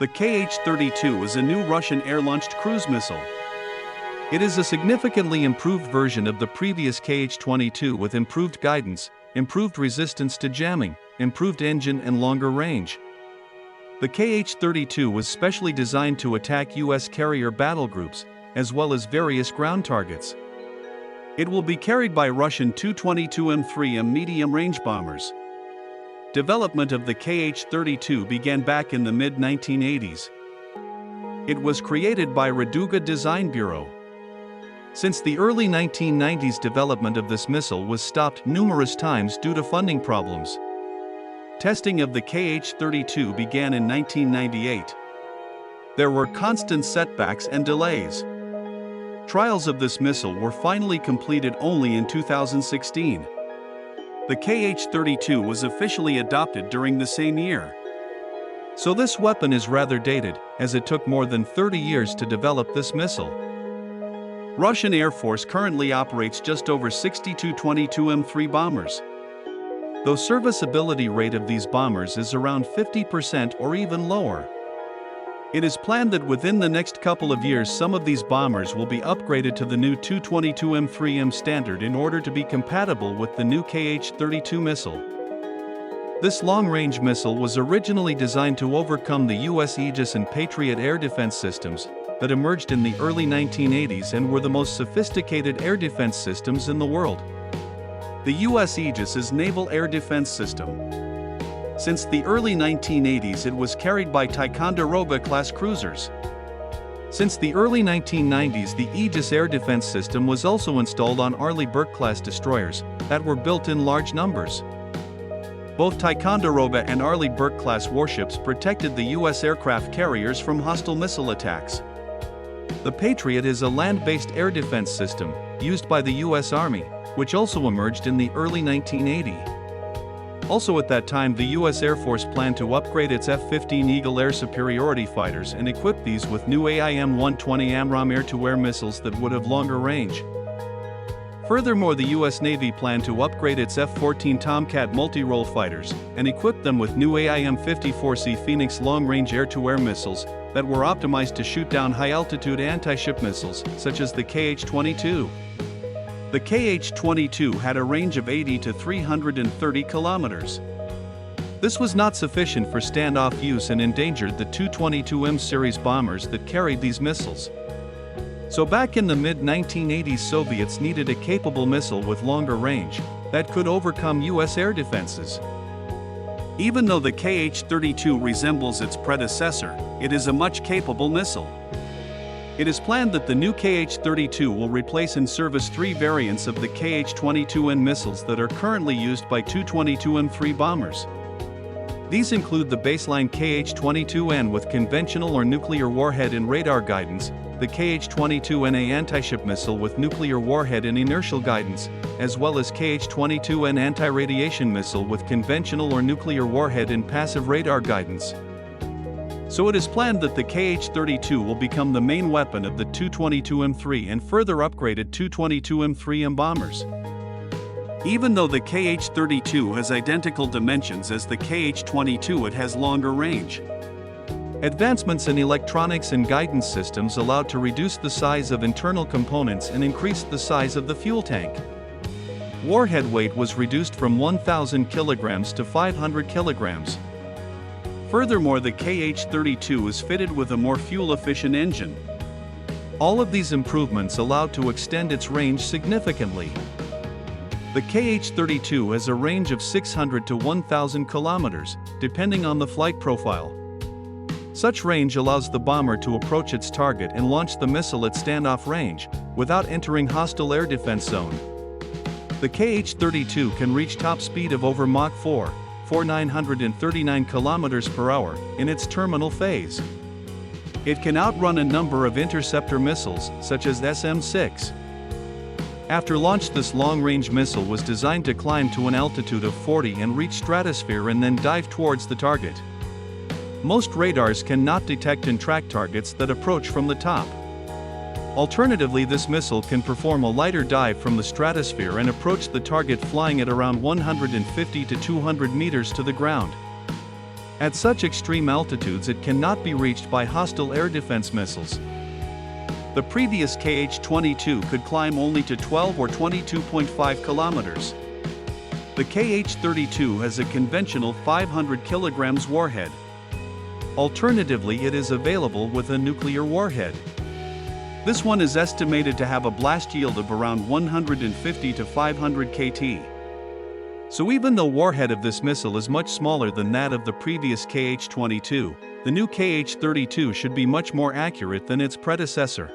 The Kh-32 is a new Russian air-launched cruise missile. It is a significantly improved version of the previous Kh-22 with improved guidance, improved resistance to jamming, improved engine and longer range. The Kh-32 was specially designed to attack U.S. carrier battle groups, as well as various ground targets. It will be carried by Russian Tu-22M3M medium-range bombers. Development of the Kh-32 began back in the mid-1980s. It was created by Raduga Design Bureau. Since the early 1990s, development of this missile was stopped numerous times due to funding problems. Testing of the Kh-32 began in 1998. There were constant setbacks and delays. Trials of this missile were finally completed only in 2016. The Kh-32 was officially adopted during the same year. So this weapon is rather dated, as it took more than 30 years to develop this missile. Russian Air Force currently operates just over 60 Tu-22M3 bombers. Though serviceability rate of these bombers is around 50% or even lower. It is planned that within the next couple of years some of these bombers will be upgraded to the new Tu-22M3M standard in order to be compatible with the new Kh-32 missile. This long-range missile was originally designed to overcome the U.S. Aegis and Patriot air defense systems that emerged in the early 1980s and were the most sophisticated air defense systems in the world. The U.S. Aegis is Naval Air Defense System. Since the early 1980s it was carried by Ticonderoga-class cruisers. Since the early 1990s the Aegis air defense system was also installed on Arleigh Burke-class destroyers that were built in large numbers. Both Ticonderoga and Arleigh Burke-class warships protected the U.S. aircraft carriers from hostile missile attacks. The Patriot is a land-based air defense system used by the U.S. Army, which also emerged in the early 1980s. Also at that time the U.S. Air Force planned to upgrade its F-15 Eagle air superiority fighters and equip these with new AIM-120 AMRAAM air-to-air missiles that would have longer range. Furthermore, the U.S. Navy planned to upgrade its F-14 Tomcat multi-role fighters and equip them with new AIM-54C Phoenix long-range air-to-air missiles that were optimized to shoot down high-altitude anti-ship missiles such as the Kh-22. The Kh-22 had a range of 80 to 330 kilometers. This was not sufficient for standoff use and endangered the Tu-22M series bombers that carried these missiles. So back in the mid-1980s Soviets needed a capable missile with longer range that could overcome U.S. air defenses. Even though the Kh-32 resembles its predecessor, it is a much capable missile. It is planned that the new Kh-32 will replace in service 3 variants of the Kh-22N missiles that are currently used by Tu-22M3 bombers. These include the baseline Kh-22N with conventional or nuclear warhead and radar guidance, the Kh-22NA anti-ship missile with nuclear warhead and inertial guidance, as well as Kh-22N anti-radiation missile with conventional or nuclear warhead and passive radar guidance. So it is planned that the Kh-32 will become the main weapon of the Tu-22M3 and further upgraded Tu-22M3M bombers. Even though the Kh-32 has identical dimensions as the Kh-22, it has longer range. Advancements in electronics and guidance systems allowed to reduce the size of internal components and increase the size of the fuel tank. Warhead weight was reduced from 1,000 kilograms to 500 kilograms. Furthermore, the Kh-32 is fitted with a more fuel-efficient engine. All of these improvements allowed to extend its range significantly. The Kh-32 has a range of 600 to 1,000 kilometers, depending on the flight profile. Such range allows the bomber to approach its target and launch the missile at standoff range, without entering hostile air defense zone. The Kh-32 can reach top speed of over Mach 4. 939 km per hour, in its terminal phase. It can outrun a number of interceptor missiles, such as SM-6. After launch, this long-range missile was designed to climb to an altitude of 40 and reach stratosphere and then dive towards the target. Most radars cannot detect and track targets that approach from the top. Alternatively, this missile can perform a lighter dive from the stratosphere and approach the target flying at around 150 to 200 meters to the ground. At such extreme altitudes it cannot be reached by hostile air defense missiles. The previous Kh-22 could climb only to 12 or 22.5 kilometers. The Kh-32 has a conventional 500 kilograms warhead. Alternatively, it is available with a nuclear warhead. This one is estimated to have a blast yield of around 150 to 500 kT. So even though warhead of this missile is much smaller than that of the previous Kh-22, the new Kh-32 should be much more accurate than its predecessor.